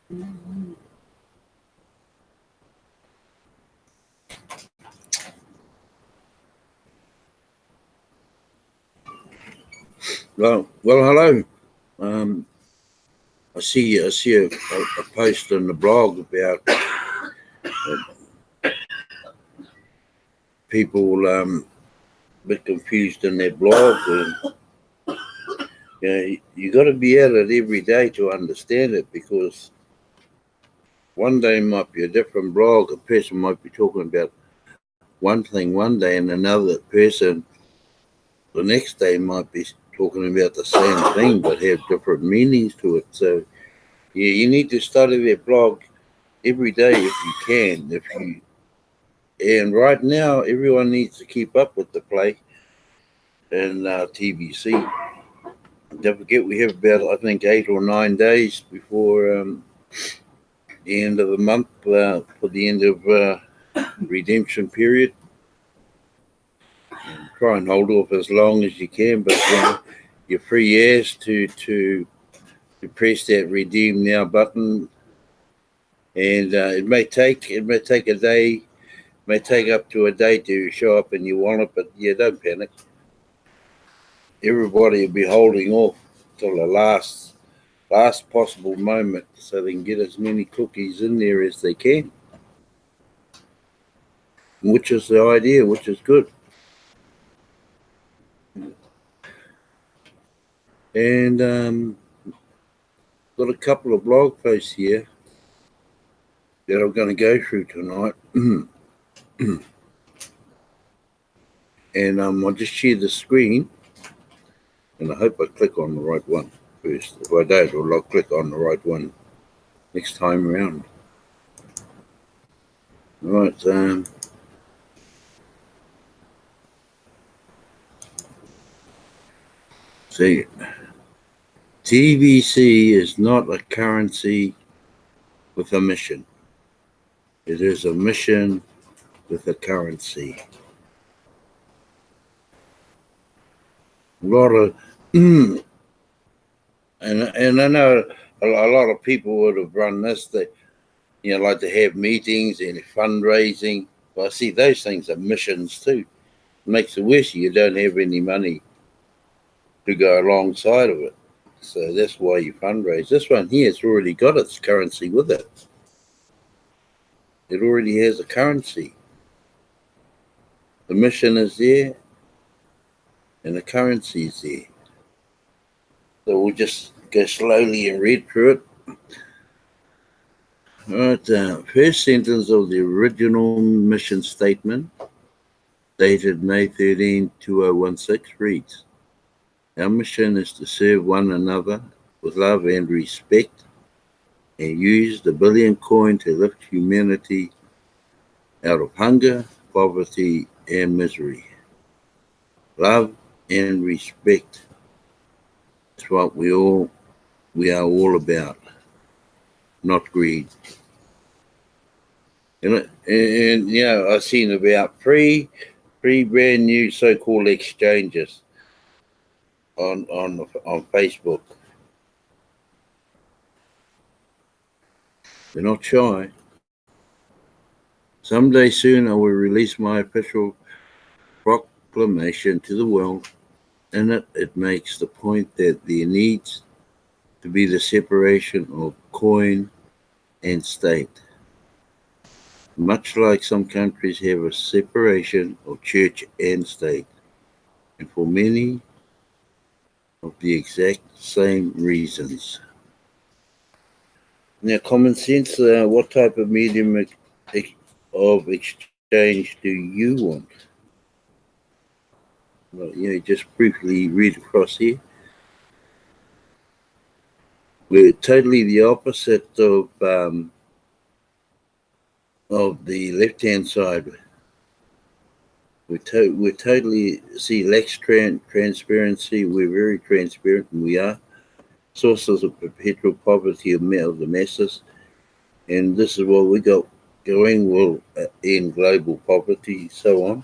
Hello. Um, I see a post on the blog about people a bit confused in their blog, and you got to be at it every day to understand it, because one day might be a different blog. A person might be talking about one thing one day, and another person the next day might be talking about the same thing but have different meanings to it. So you need to study their blog every day if you can. And right now, everyone needs to keep up with the play and TBC. Don't forget, we have about, I think, 8 or 9 days before the end of the month for the end of redemption period. And try and hold off as long as you can, but you're free as to press that redeem now button, and it may take a day, may take up to a day to show up in your wallet, but don't panic. Everybody will be holding off till the last possible moment so they can get as many cookies in there as they can, which is the idea, which is good. And got a couple of blog posts here that I'm going to go through tonight. And I'll just share the screen, and I hope I click on the right one first. If I don't, I'll click on the right one next time around. Right. See, TBC is not a currency with a mission. It is a mission with a currency. A lot of, and I know a lot of people would have run this. They, like to have meetings and fundraising. Well, I see those things are missions too. It makes it worse. You don't have any money to go alongside of it. So that's why you fundraise. This one here has already got its currency with it. It already has a currency. The mission is there, and the currency is there. So we'll just go slowly and read through it. All right, first sentence of the original mission statement, dated May 13, 2016, reads, "Our mission is to serve one another with love and respect, and use the billion coin to lift humanity out of hunger, poverty, and misery." Love and respect. That's what we are all about, not greed. And I've seen about three brand new so-called exchanges on Facebook. They're not shy. Someday soon I will release my official proclamation to the world. In it makes the point that there needs to be the separation of coin and state. Much like some countries have a separation of church and state, and for many of the exact same reasons. Now, common sense, what type of medium of exchange do you want? Well, just briefly read across here. We're totally the opposite of the left-hand side. We totally see less transparency. We're very transparent, and we are sources of perpetual poverty of the masses. And this is what we got going. Will end global poverty, so on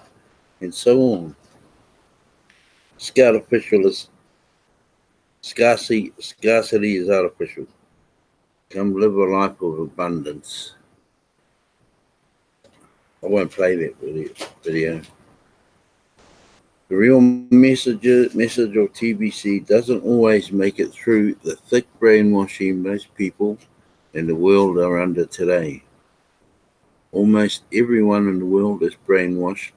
and so on. Scarcity is artificial. come live a life of abundance. I won't play that video. The real message of TBC doesn't always make it through the thick brainwashing most people in the world are under today. Almost everyone in the world is brainwashed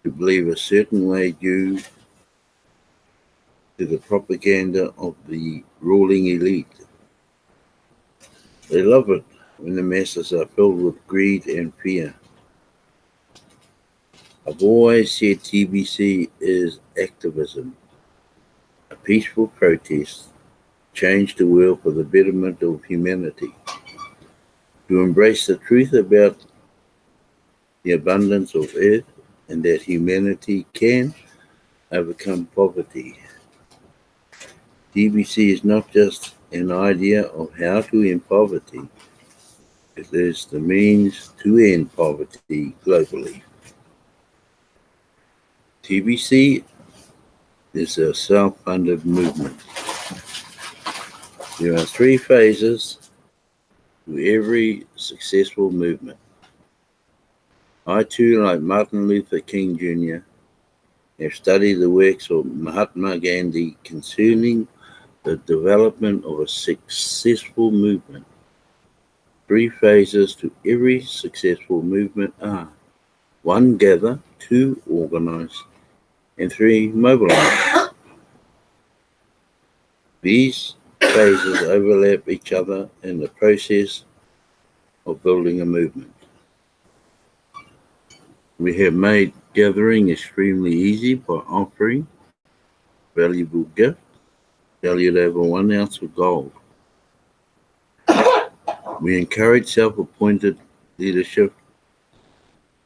to believe a certain way due to the propaganda of the ruling elite. They love it when the masses are filled with greed and fear. I've always said TBC is activism, a peaceful protest, change the world for the betterment of humanity, to embrace the truth about the abundance of earth and that humanity can overcome poverty. TBC is not just an idea of how to end poverty, it is the means to end poverty globally. TBC is a self-funded movement. There are 3 phases to every successful movement. I too, like Martin Luther King Jr., have studied the works of Mahatma Gandhi concerning the development of a successful movement. 3 phases to every successful movement are: 1, gather; 2, organize; and 3, mobilize. These phases overlap each other in the process of building a movement. We have made gathering extremely easy by offering valuable gifts valued over 1 ounce of gold. We encourage self-appointed leadership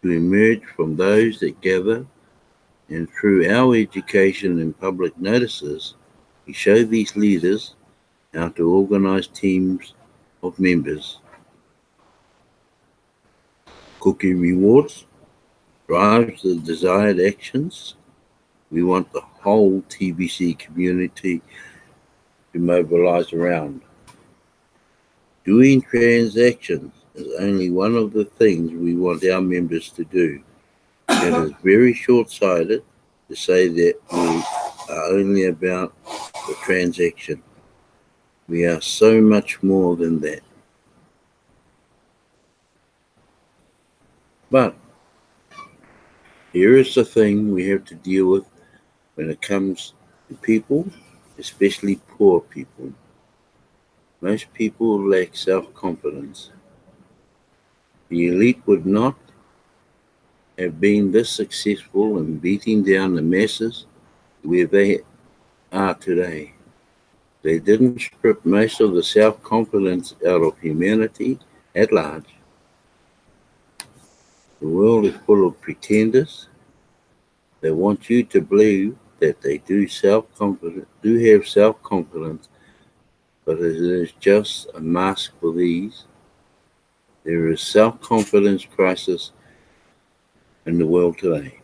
to emerge from those that gather, and through our education and public notices, we show these leaders how to organize teams of members. Cookie rewards drives the desired actions we want the whole TBC community to mobilize around. Doing transactions is only one of the things we want our members to do. It is very short-sighted to say that we are only about the transaction. We are so much more than that. But here is the thing we have to deal with when it comes to people, especially poor people. Most people lack self-confidence. The elite would not have been this successful in beating down the masses where they are today. They didn't strip most of the self-confidence out of humanity at large. The world is full of pretenders. They want you to believe that they do have self-confidence, but it is just a mask for these. There is self-confidence crisis in the world today.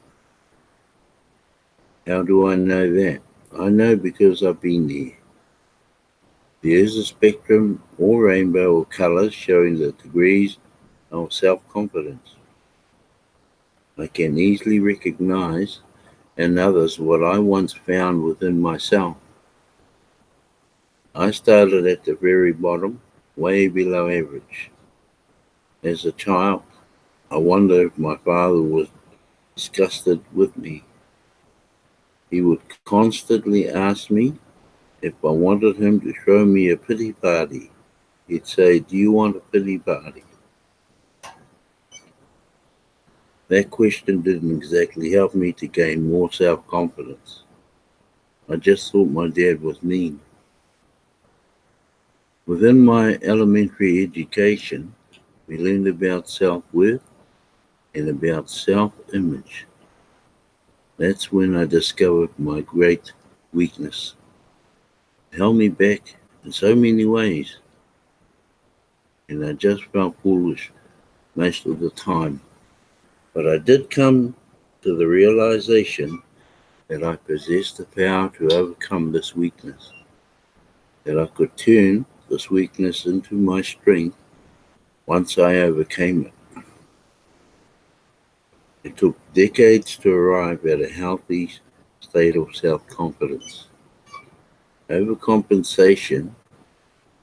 How do I know that? I know because I've been there. There is a spectrum or rainbow of colors showing the degrees of self-confidence. I can easily recognize in others what I once found within myself. I started at the very bottom, way below average. As a child, I wondered if my father was disgusted with me. He would constantly ask me if I wanted him to throw me a pity party. He'd say, "Do you want a pity party?" That question didn't exactly help me to gain more self-confidence. I just thought my dad was mean. Within my elementary education, we learned about self-worth and about self-image. That's when I discovered my great weakness. It held me back in so many ways, and I just felt foolish most of the time. But I did come to the realization that I possessed the power to overcome this weakness, that I could turn this weakness into my strength once I overcame it. It took decades to arrive at a healthy state of self-confidence. Overcompensation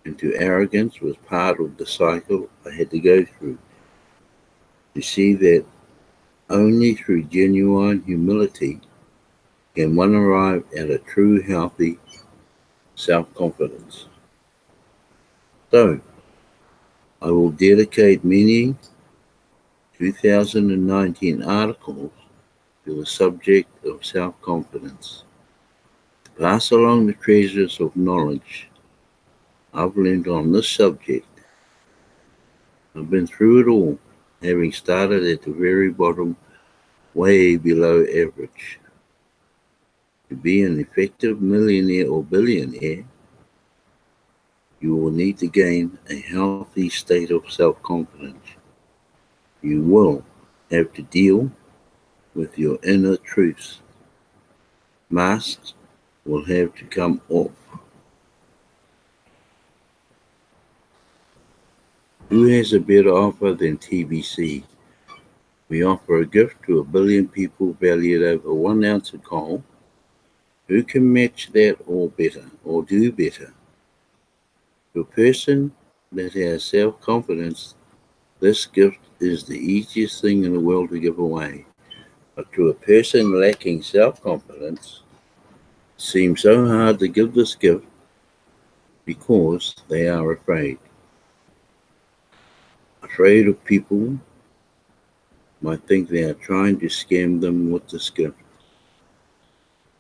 into arrogance was part of the cycle I had to go through to see that only through genuine humility can one arrive at a true healthy self-confidence. So, I will dedicate many 2019 articles to the subject of self-confidence. To pass along the treasures of knowledge I've learned on this subject. I've been through it all, having started at the very bottom, way below average. To be an effective millionaire or billionaire, you will need to gain a healthy state of self-confidence. You will have to deal with your inner truths. Masks will have to come off. Who has a better offer than TBC? We offer a gift to 1 billion people valued over 1 ounce of coal. Who can match that or better, or do better? To a person that has self-confidence, this gift is the easiest thing in the world to give away. But to a person lacking self-confidence, it seems so hard to give this gift because they are afraid. Afraid of people might think they are trying to scam them with this gift.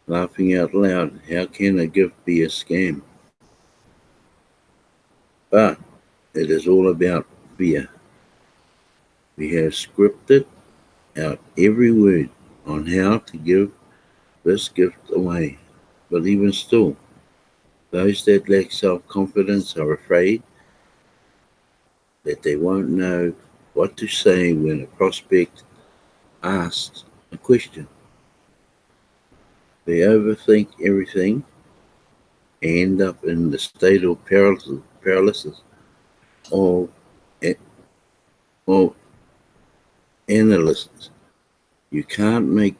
Laughing out loud, how can a gift be a scam? But it is all about fear. We have scripted out every word on how to give this gift away. But even still, those that lack self-confidence are afraid that they won't know what to say when a prospect asks a question. They overthink everything and end up in the state of paralysis or analysts. You can't make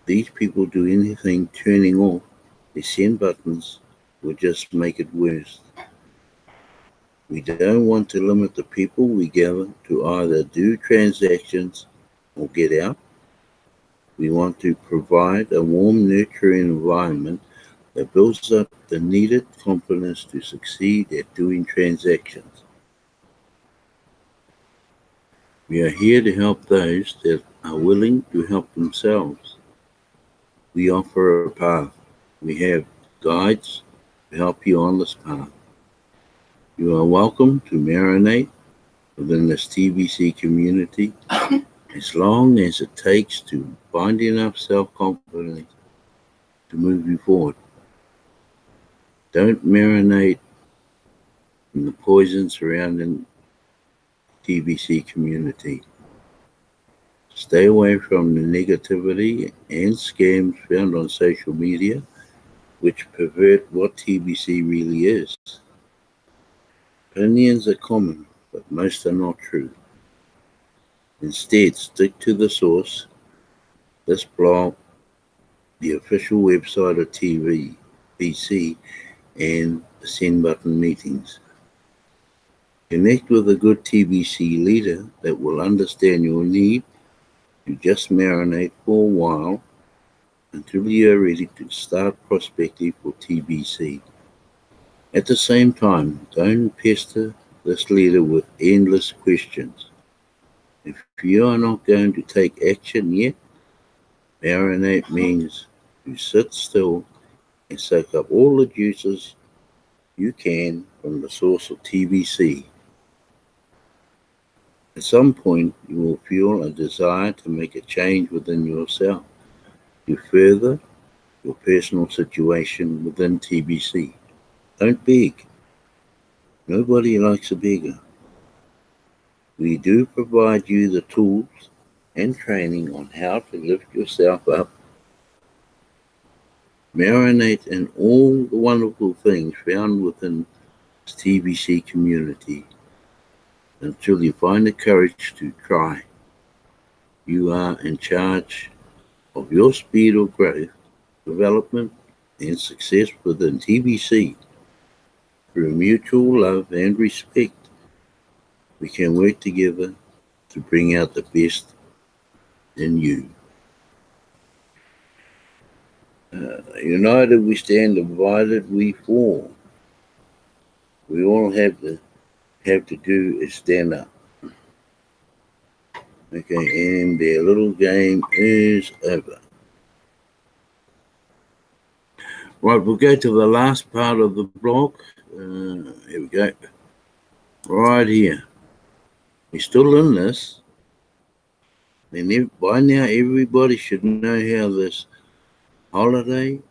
these people do anything. Turning off the send buttons will just make it worse. We don't want to limit the people we gather to either do transactions or get out. We want to provide a warm, nurturing environment that builds up the needed confidence to succeed at doing transactions. We are here to help those that are willing to help themselves. We offer a path. We have guides to help you on this path. You are welcome to marinate within this TBC community as long as it takes to find enough self-confidence to move you forward. Don't marinate in the poison surrounding TBC community. Stay away from the negativity and scams found on social media, which pervert what TBC really is. Opinions are common, but most are not true. Instead, stick to the source. This blog, the official website of TBC, and the send button meetings. Connect with a good TBC leader that will understand your need to just marinate for a while until you are ready to start prospecting for TBC. At the same time, don't pester this leader with endless questions. If you are not going to take action yet, marinate means to sit still and soak up all the juices you can from the source of TBC. At some point, you will feel a desire to make a change within yourself to further your personal situation within TBC. Don't beg. Nobody likes a beggar. We do provide you the tools and training on how to lift yourself up. Marinate in all the wonderful things found within TBC community until you find the courage to try. You are in charge of your speed of growth, development, and success within TBC. Through mutual love and respect, we can work together to bring out the best in you. United we stand, divided we fall. We all have to do is stand up. Okay, and their little game is over. Right, we'll go to the last part of the block. Here we go. Right here. We're still in this. And by now, everybody should know how this holiday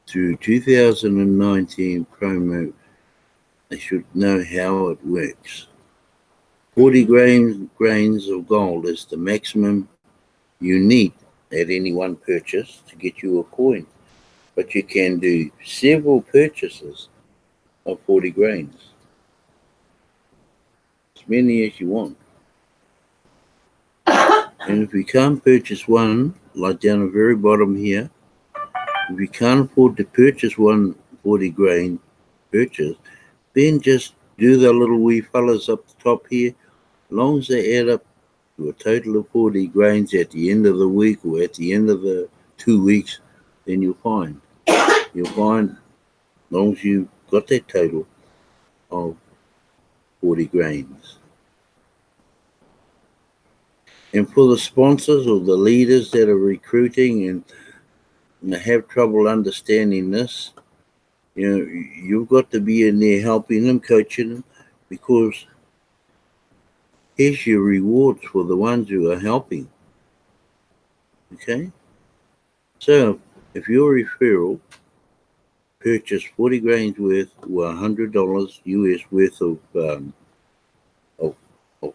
through 2019 promo, they should know how it works. 40 grains of gold is the maximum you need at any one purchase to get you a coin. But you can do several purchases of 40 grains, as many as you want. And if you can't purchase one, like down the very bottom here, if you can't afford to purchase one 40 grain purchase, then just do the little wee fellas up the top here. As long as they add up to a total of 40 grains at the end of the week or at the end of the 2 weeks, then you'll find. You'll find, as long as you've got that total of 40 grains. And for the sponsors or the leaders that are recruiting and have trouble understanding this, you've got to be in there helping them, coaching them, because here's your rewards for the ones who are helping. Okay? So, if your referral purchased 40 grains worth or $100 US worth of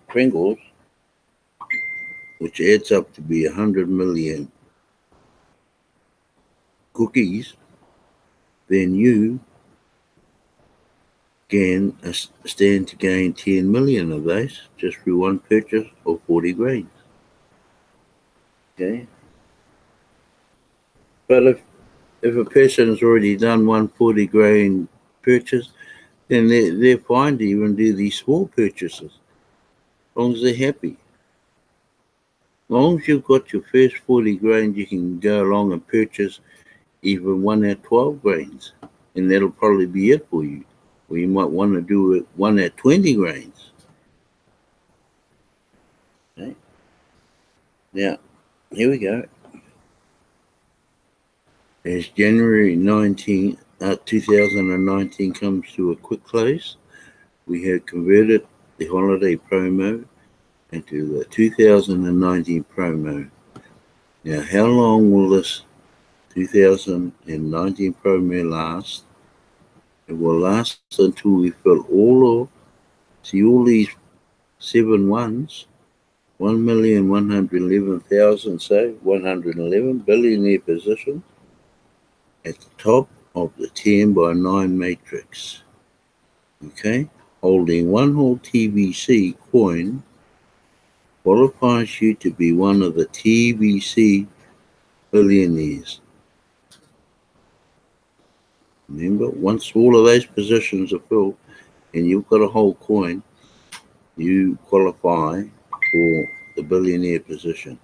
Pringles, which adds up to be 100 million cookies, then you can stand to gain 10 million of those just through one purchase of 40 grains. Okay? But if a person has already done one 40 grain purchase, then they're fine to even do these small purchases, as long as they're happy. As long as you've got your first 40 grains, you can go along and purchase even one at 12 grains, and that'll probably be it for you. Or you might want to do it one at 20 grains. Okay. Now, here we go. As January 2019 comes to a quick close, we have converted the holiday promo into the 2019 promo. Now, how long will this 2019 promo last? It will last until we fill all these 7 ones, 1,111,000, so 111 billionaire positions at the top of the 10 by 9 matrix. Okay? Holding one whole TBC coin qualifies you to be one of the TBC billionaires. Remember, once all of those positions are filled and you've got a whole coin, you qualify for the billionaire position.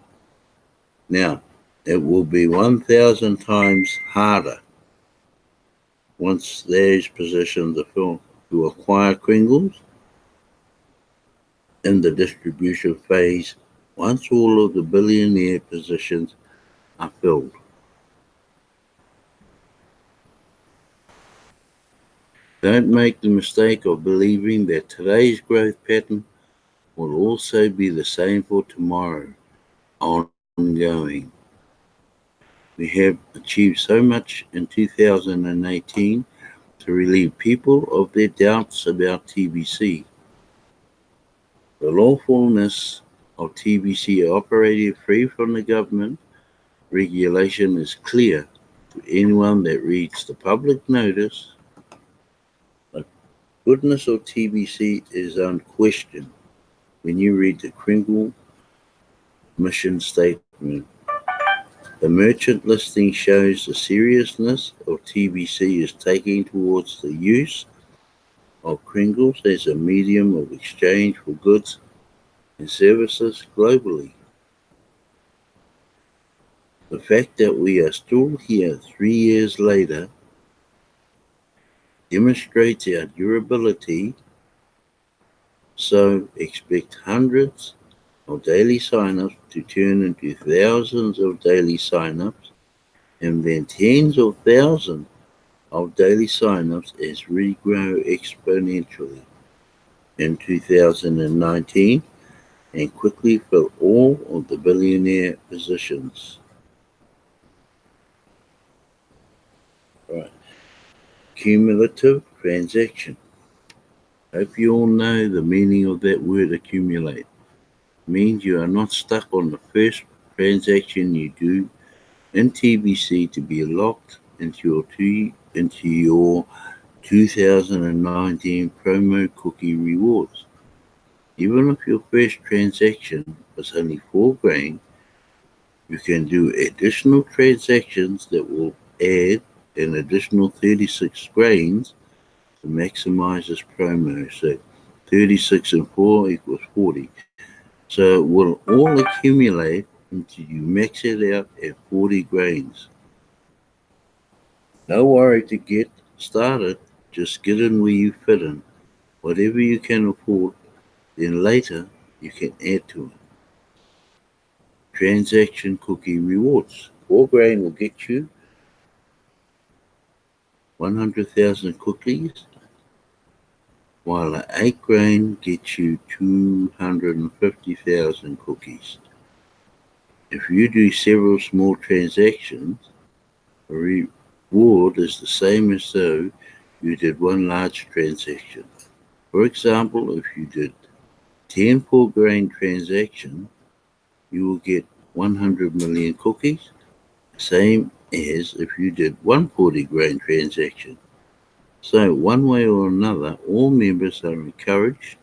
Now, it will be 1,000 times harder once those positions are filled to acquire Kringles in the distribution phase once all of the billionaire positions are filled. Don't make the mistake of believing that today's growth pattern will also be the same for tomorrow, ongoing. We have achieved so much in 2018 to relieve people of their doubts about TBC. The lawfulness of TBC operating free from the government regulation is clear to anyone that reads the public notice, Goodness of TBC is unquestioned when you read the Kringle mission statement. The merchant listing shows the seriousness of TBC is taking towards the use of Kringles as a medium of exchange for goods and services globally. The fact that we are still here 3 years later demonstrates our durability, so expect hundreds of daily signups to turn into thousands of daily signups and then tens of thousands of daily signups as we grow exponentially in 2019 and quickly fill all of the billionaire positions. Right. Cumulative transaction. Hope you all know the meaning of that word accumulate. It means you are not stuck on the first transaction you do in TBC to be locked into your 2019 promo cookie rewards. Even if your first transaction was only 4 grain, you can do additional transactions that will add an additional 36 grains to maximize this promo. So 36 and 4 equals 40. So it will all accumulate until you max it out at 40 grains. No worry to get started, just get in where you fit in. Whatever you can afford, then later you can add to it. Transaction cookie rewards. 4 grain will get you 100,000 cookies, while an 8 grain gets you 250,000 cookies. If you do several small transactions, the reward is the same as though you did one large transaction. For example, if you did 10 4 grain transactions, you will get 100 million cookies, same as if you did one 40-grain transaction. So, one way or another, all members are encouraged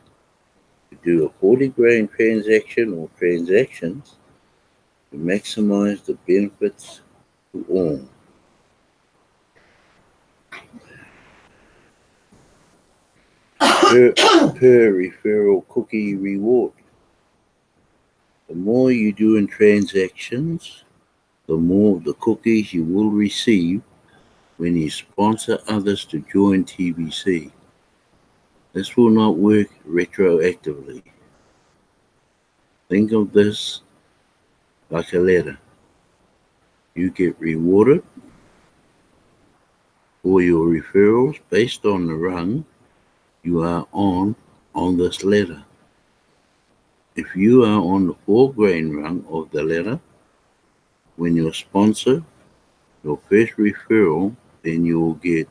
to do a 40-grain transaction or transactions to maximize the benefits to all. Per referral cookie reward. The more you do in transactions, the more the cookies you will receive when you sponsor others to join TBC. This will not work retroactively. Think of this like a ladder. You get rewarded for your referrals based on the rung you are on this ladder. If you are on the 4 grain rung of the ladder, when you sponsor your first referral, then you will get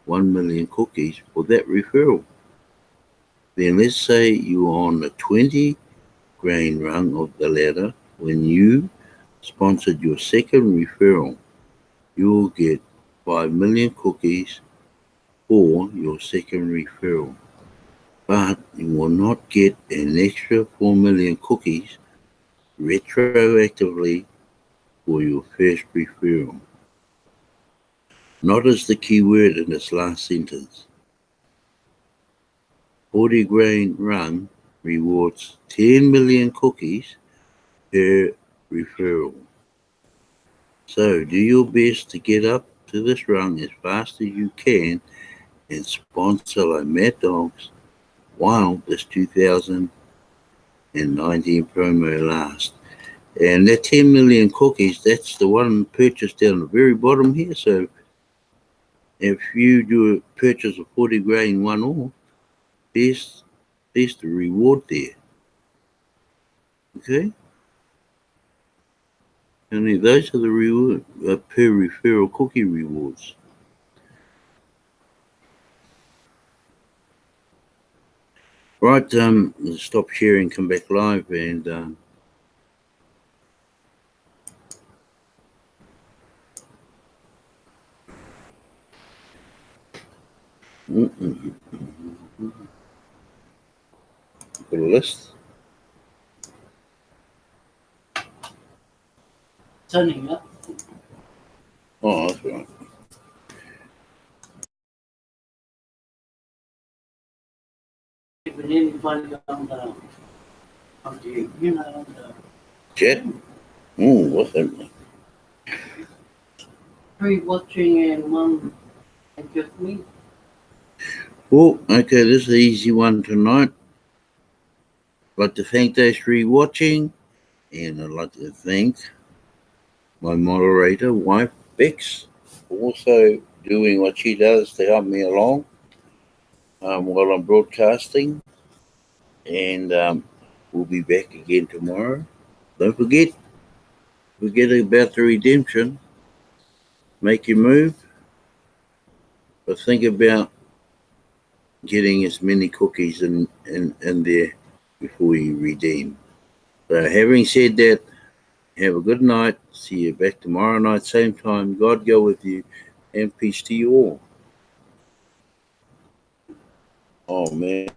1 million cookies for that referral. Then let's say you are on the 20-grain rung of the ladder. When you sponsored your second referral, you will get 5 million cookies for your second referral. But you will not get an extra 4 million cookies retroactively for your first referral. Not is the key word in this last sentence. 40-grain rung rewards 10 million cookies per referral. So do your best to get up to this rung as fast as you can and sponsor like Mad Dogs while this 2019 promo lasts. And that 10 million cookies, that's the one purchase down the very bottom here. So if you do a purchase of 40 grain one off, there's the reward there. Okay? And those are the reward per referral cookie rewards. Right, stop sharing, come back live, and Got a list? Turning up. Oh, that's right. If anybody on the on the Chat? What's happening? 3 watching and 1 and just me. Oh, okay, this is an easy one tonight. I'd like to thank those 3 watching, and I'd like to thank my moderator, wife, Bex, also doing what she does to help me along while I'm broadcasting. And we'll be back again tomorrow. Don't forget about the redemption. Make your move, but think about getting as many cookies in there before you redeem. So having said that, have a good night. See you back tomorrow night, same time. God go with you, and peace to you all. Oh, man.